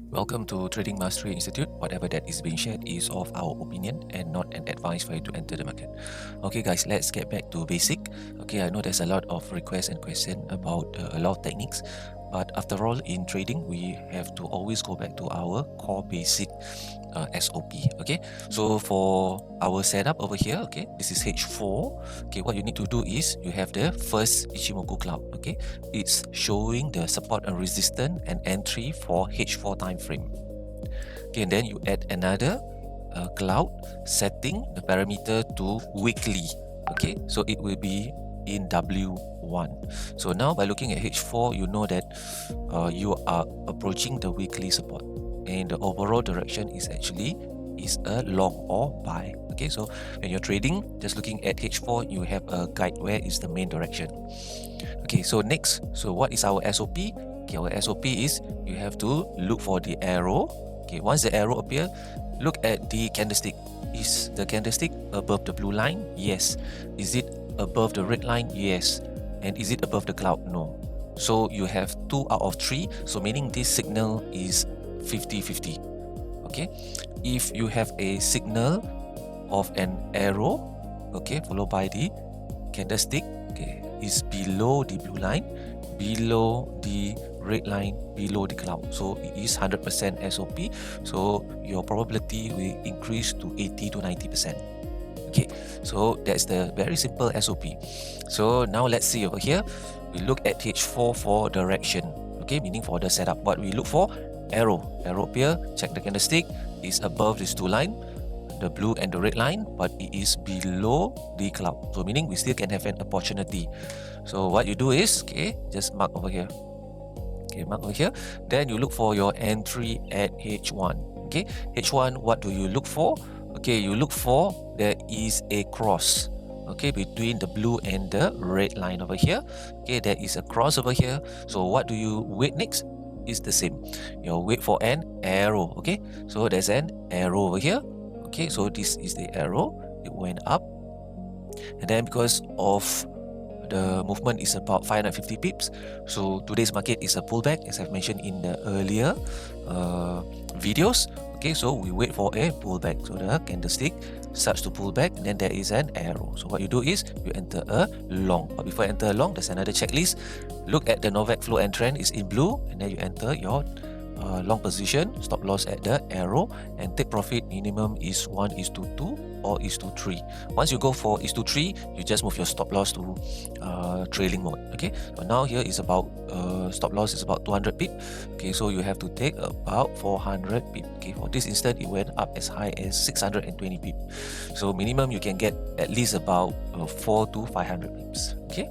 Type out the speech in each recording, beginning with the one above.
Welcome to Trading Mastery Institute. Whatever that is being shared is of our opinion and not an advice for you to enter the market. Okay guys, let's get back to basic. Okay, I know there's a lot of requests and questions about a lot of techniques, but after all in trading we have to always go back to our core basic SOP. Okay, so for our setup over here, okay, this is H4. Okay, what you need to do is you have the first Ichimoku cloud. Okay, it's showing the support and resistance and entry for H4 time frame. Okay, and then you add another cloud setting the parameter to weekly. Okay, so it will be in W1. So now by looking at H4, you know that you are approaching the weekly support, and the overall direction is actually a long or buy. Okay, so when you're trading, just looking at H4, you have a guide where is the main direction. Okay, so next, so what is our SOP? Okay, our SOP is you have to look for the arrow. Okay, once the arrow appear, look at the candlestick. Is the candlestick above the blue line? Yes. Is it above the red line? Yes. And is it above the cloud? No. So you have 2 out of 3, so meaning this signal is 50-50. Okay, if you have a signal of an arrow, okay, followed by the candlestick, okay, is below the blue line, below the red line, below the cloud, so it is 100% SOP, so your probability will increase to 80 to 90%. Okay, so that's the very simple SOP. So now let's see over here, we look at H4 for direction. Okay, meaning for the setup, what we look for, arrow appear, check the candlestick is above these 2 lines, the blue and the red line, but it is below the cloud, so meaning we still can have an opportunity. So what you do is, okay, just mark over here. Okay, mark over here, then you look for your entry at H1. Okay, H1, what do you look for? Okay, you look for there is a cross, okay, between the blue and the red line over here. Okay, there is a cross over here, so what do you wait next? Is the same, you wait for an arrow. Okay, so there's an arrow over here. Okay, so this is the arrow, it went up, and then because of the movement is about 550 pips, so today's market is a pullback as I've mentioned in the earlier videos. Okay, so we wait for a pullback, so the candlestick starts to pull back and then there is an arrow. So what you do is you enter a long, but before you enter a long, there's another checklist. Look at the Novak flow and trend is in blue, and then you enter your long position, stop loss at the arrow, and take profit minimum is 1:2 or 1:3. Once you go for 1:3, you just move your stop loss to trailing mode. Okay, so now here is about stop loss is about 200 pip. Okay, so you have to take about 400 pip. Okay, for this instant it went up as high as 620 pip, so minimum you can get at least about 4 to 500 pips. Okay,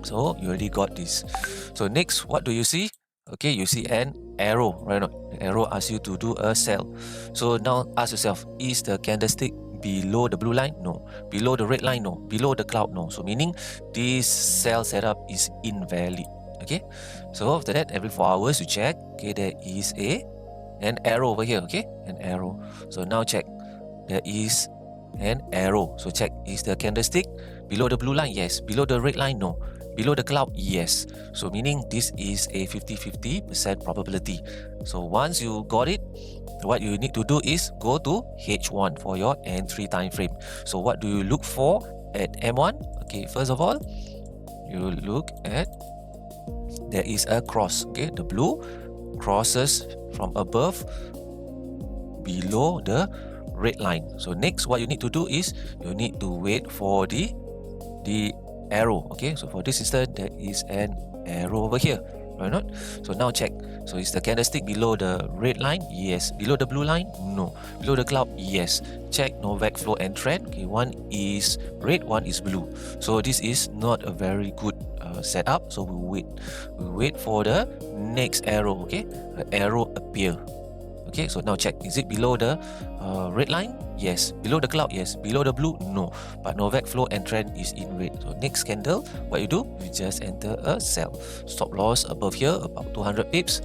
so you already got this. So next, what do you see? Okay, you see an arrow, right? The arrow asks you to do a sell. So now ask yourself, is the candlestick below the blue line? No. Below the red line? No. Below the cloud? No. So meaning this sell setup is invalid. Okay, so after that, every 4 hours you check. Okay, there is an arrow over here. Okay, an arrow. So now check, there is an arrow. So check, is the candlestick below the blue line? Yes. Below the red line? No. Below the cloud? Yes. So meaning this is a 50-50% probability. So once you got it, what you need to do is go to H1 for your entry time frame. So what do you look for at M1? Okay, first of all, you look at, there is a cross. Okay, the blue crosses from above below the red line. So next, what you need to do is you need to wait for the arrow. Okay, so for this instance, there is an arrow over here, right? Not. So now check. So is the candlestick below the red line? Yes. Below the blue line? No. Below the cloud? Yes. Check Novak flow and trend. Okay, one is red, one is blue. So this is not a very good setup. So we wait for the next arrow. Okay, the arrow appear. Okay, so now check, is it below the red line? Yes. Below the cloud? Yes. Below the blue? No. But Novak flow and trend is in red. So next candle, what you do? You just enter a sell. Stop loss above here about 200 pips,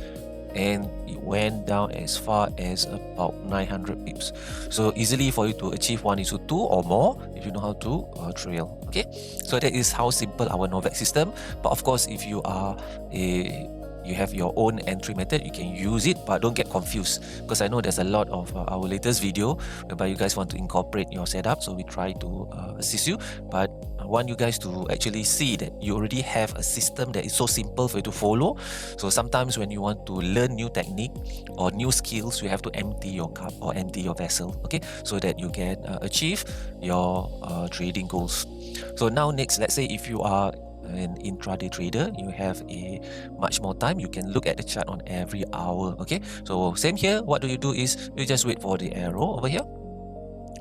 and it went down as far as about 900 pips. So easily for you to achieve 1:2 or more if you know how to trail. Okay, so that is how simple our Novak system. But of course, if you are a you have your own entry method, you can use it, but don't get confused, because I know there's a lot of our latest video whereby you guys want to incorporate your setup, so we try to assist you, but I want you guys to actually see that you already have a system that is so simple for you to follow. So sometimes when you want to learn new technique or new skills, you have to empty your cup or empty your vessel, okay, so that you can achieve your trading goals. So now next, let's say if you are an intraday trader, you have a much more time, you can look at the chart on every hour, okay. So same here, what do? Is you just wait for the arrow over here.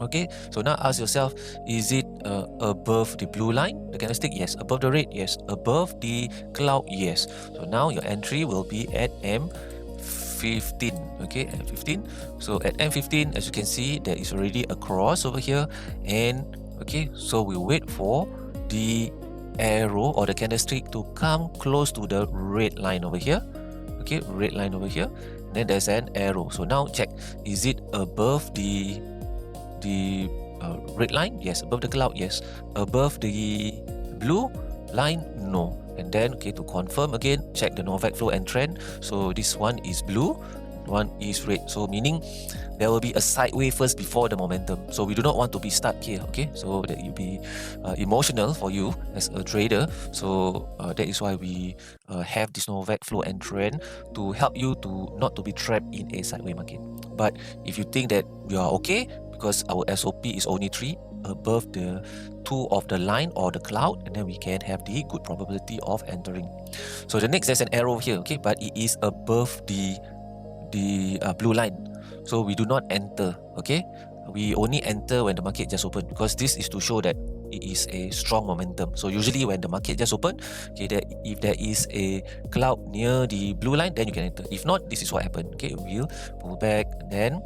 Okay, so now ask yourself, is it above the blue line, the candlestick? Yes. Above the red? Yes. Above the cloud? Yes. So now your entry will be at M15. Okay, at 15. So at M15, as you can see, there is already a cross over here, and okay, so we wait for the arrow or the candlestick to come close to the red line over here. Okay, red line over here. And then there's an arrow. So now check, is it above the red line? Yes. Above the cloud? Yes. Above the blue line? No. And then, okay, to confirm again, check the Novak flow and trend. So this one is blue, one is red. So meaning there will be a sideways first before the momentum. So we do not want to be stuck here, okay? So that you be emotional for you as a trader. So that is why we have this Novak flow and trend to help you to not to be trapped in a sideways market. But if you think that you are okay, because our SOP is only 3 above the 2 of the line or the cloud, and then we can have the good probability of entering. So the next, there's an arrow here, okay, but it is above the blue line, so we do not enter, okay. We only enter when the market just opened, because this is to show that it is a strong momentum. So usually when the market just opened, okay, that if there is a cloud near the blue line, then you can enter. If not, this is what happened, okay. We'll pull back, and then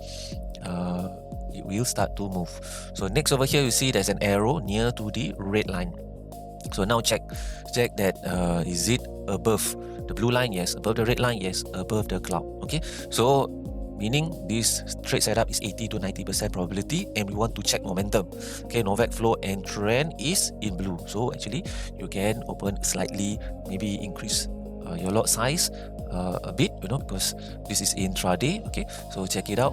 it will start to move. So next over here, you see there's an arrow near to the red line. So now check that is it above the blue line? Yes. Above the red line? Yes. Above the cloud. Okay. So meaning this trade setup is 80 to 90% probability, and we want to check momentum. Okay, Novak flow and trend is in blue. So actually you can open slightly, maybe increase your lot size a bit, because this is intraday. Okay, so check it out.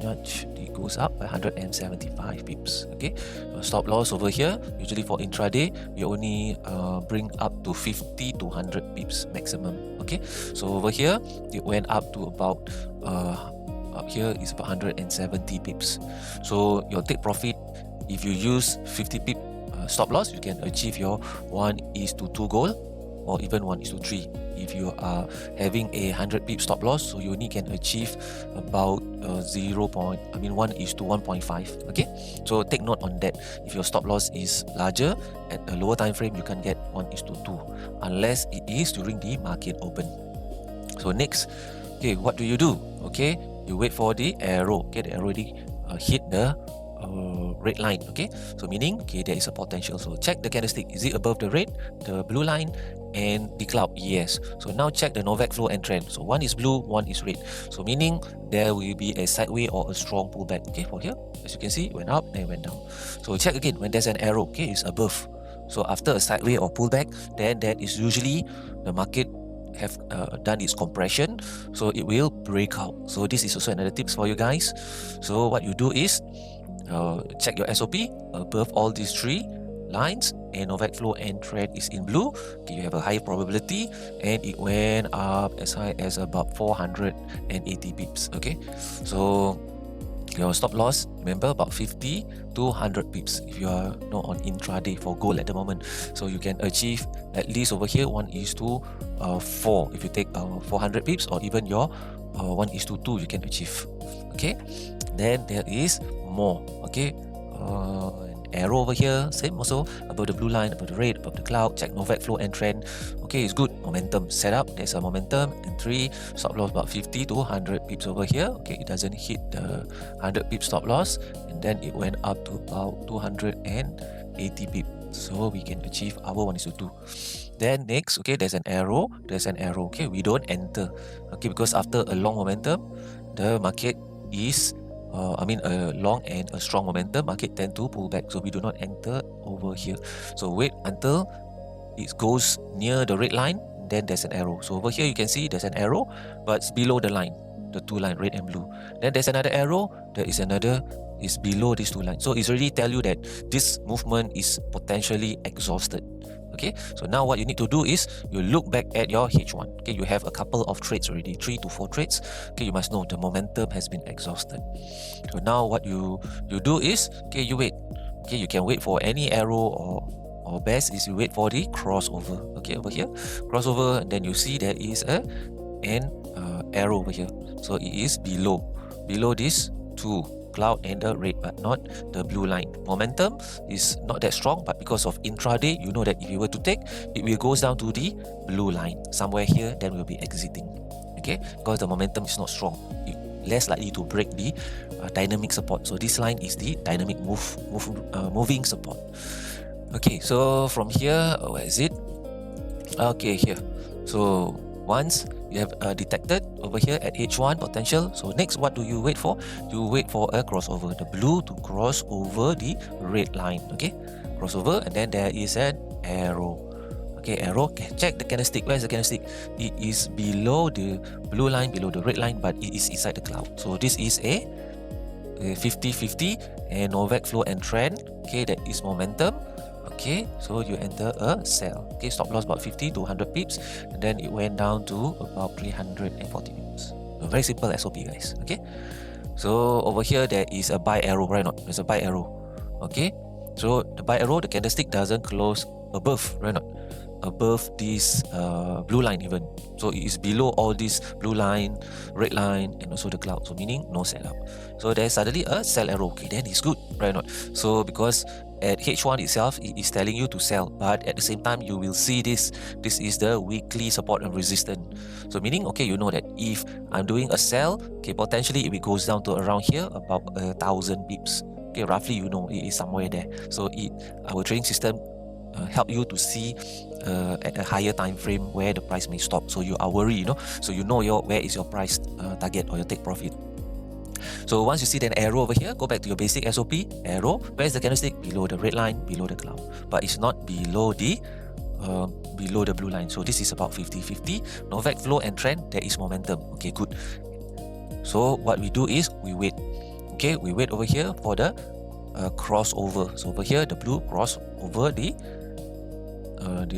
It goes up by 175 pips. Okay, stop loss over here. Usually for intraday, we only bring up to 50 to 100 pips maximum. Okay, so over here it went up to about up here is about 170 pips. So your take profit, if you use 50 pip stop loss, you can achieve your 1:2 goal, or even 1:3. If you are having a 100 pip stop loss, so you only can achieve about 1:1.5. Okay, so take note on that. If your stop loss is larger at a lower time frame, you can get 1:2 unless it is during the market open. So next, okay, what do? Okay, you wait for the arrow. Okay, the arrow already hit the red line. Okay, so meaning, okay, there is a potential. So check the candlestick. Is it above the red, the blue line, and the cloud? Yes. So now check the Novak flow and trend. So one is blue, one is red. So meaning there will be a sideways or a strong pullback. Okay, for here, as you can see, it went up and it went down. So check again when there's an arrow. Okay, it's above. So after a sideways or pullback, then that is usually the market have done its compression, so it will break out. So this is also another tips for you guys. So what you do is check your SOP above all these 3 lines, and Novak flow and trend is in blue. Okay, you have a high probability, and it went up as high as about 480 pips. Okay, so your stop loss, remember, about 50 to 100 pips if you are not on intraday for gold at the moment. So you can achieve at least over here 1:4 if you take 400 pips, or even your 1:2 you can achieve. Okay, then there is more. Okay, an arrow over here, same also above the blue line, above the red, above the cloud. Check Novak flow and trend. Okay, it's good. Momentum setup. There's a momentum. Entry stop loss about 50 to 100 pips over here. Okay, it doesn't hit the 100 pip stop loss, and then it went up to about 280 pips. So we can achieve our 1:2. Then next, okay, there's an arrow. Okay, we don't enter. Okay, because after a long momentum, the market is a long and a strong momentum, market tend to pull back. So we do not enter over here. So wait until it goes near the red line, and then there's an arrow. So over here you can see there's an arrow, but it's below the line, the two line, red and blue. Then there's another arrow, there is another, is below these two lines. So it's already tell you that this movement is potentially exhausted. Okay, so now what you need to do is you look back at your H1. Okay, you have a couple of trades already, 3 to 4 trades. Okay, you must know the momentum has been exhausted. So now what you do is, okay, you wait. Okay, you can wait for any arrow, or best is you wait for the crossover. Okay, over here, crossover, and then you see there is an arrow over here. So it is below this two cloud and the red, but not the blue line. Momentum is not that strong, but because of intraday, you know that if you were to take, it will goes down to the blue line somewhere here, then we'll be exiting. Okay, because the momentum is not strong, less likely to break the dynamic support. So this line is the dynamic moving support. Okay, so from here, where is it? Okay, here. So once you have detected over here at H1 potential, so next what do you wait for? You wait for a crossover, the blue to cross over the red line. Okay, crossover, and then there is an arrow. Okay, arrow, check the candlestick. Where's the candlestick? It is below the blue line, below the red line, but it is inside the cloud. So this is a 50-50 and Novak flow and trend. Okay, that is momentum. Okay, so you enter a sell. Okay, stop loss about 50 to 100 pips, and then it went down to about 340 pips. So very simple SOP, guys. Okay, so over here there is a buy arrow, right? Not there's a buy arrow. Okay, so the buy arrow, the candlestick doesn't close above, right? Not above this blue line even. So it is below all this blue line, red line, and also the cloud. So meaning no setup. So there's suddenly a sell arrow. Okay, then it's good, right? Not so because at H1 itself, it is telling you to sell, but at the same time, you will see this is the weekly support and resistance. So meaning, okay, you know that if I'm doing a sell, okay, potentially it goes down to around here, about 1,000 pips. Okay, roughly, you know, it is somewhere there. So our trading system help you to see at a higher time frame where the price may stop. So you are worried, you know, so you know where is your price target or your take profit. So once you see an arrow over here, go back to your basic SOP, arrow, where's the candlestick? Below the red line, below the cloud. But it's not below the blue line. So this is about 50-50. Novak flow and trend, there is momentum. Okay, good. So what we do is we wait. Okay, we wait over here for the crossover. So over here, the blue cross over the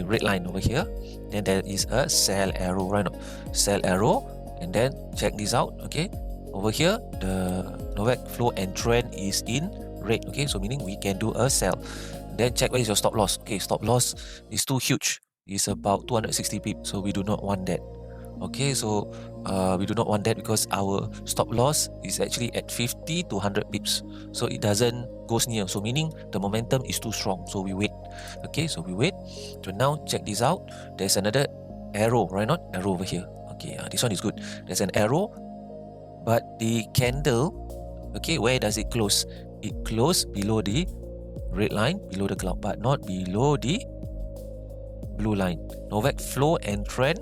red line over here. Then there is a sell arrow, right? Sell arrow, and then check this out. Okay, over here the Novak flow and trend is in red. Okay, so meaning we can do a sell. Then check where is your stop loss. Okay, stop loss is too huge. It's about 260 pips, so we do not want that. Okay, so we do not want that because our stop loss is actually at 50 to 100 pips, so it doesn't goes near. So meaning the momentum is too strong, so we wait. Okay, so we wait. So now check this out. There's another arrow, right? Not arrow over here. Okay, this one is good. There's an arrow, but the candle, okay, where does it close? It closed below the red line, below the cloud, but not below the blue line. Novak flow and trend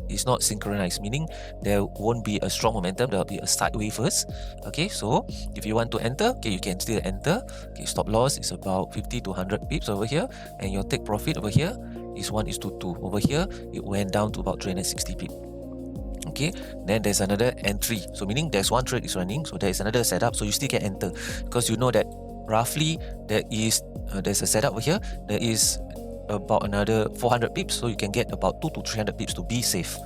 is not synchronized, meaning there won't be a strong momentum, there will be a sideways first. Okay, so if you want to enter, okay, you can still enter. Okay, stop loss is about 50 to 100 pips over here, and your take profit over here is 1:2. Over here, it went down to about 360 pips. Okay, then there's another entry, so meaning there's one trade is running, so there is another setup, so you still can enter because you know that roughly there's a setup over here. There is about another 400 pips, so you can get about 2 to 300 pips to be safe.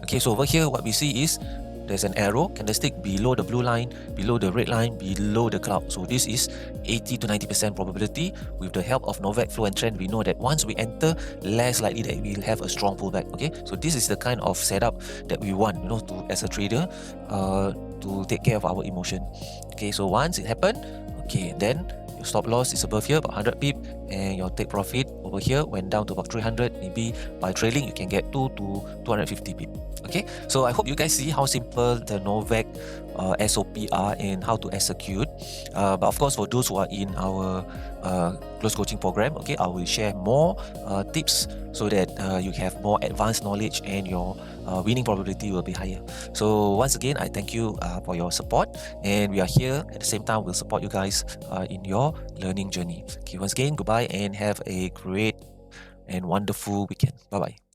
Okay, so over here what we see is there's an arrow, candlestick below the blue line, below the red line, below the cloud. So this is 80 to 90% probability. With the help of Novak flow and trend, we know that once we enter, less likely that we'll have a strong pullback. Okay, so this is the kind of setup that we want, you know, to as a trader, to take care of our emotion. Okay, so once it happened, okay, then your stop loss is above here, about 100 pip, and your take profit over here went down to about 300. Maybe by trailing, you can get 2 to 250 pip. Okay, so I hope you guys see how simple the Novak SOP are and how to execute. But of course, for those who are in our close coaching program, okay, I will share more tips so that you have more advanced knowledge and your winning probability will be higher. So once again, I thank you for your support, and we are here at the same time. We'll support you guys in your learning journey. Okay, once again, goodbye and have a great and wonderful weekend. Bye bye.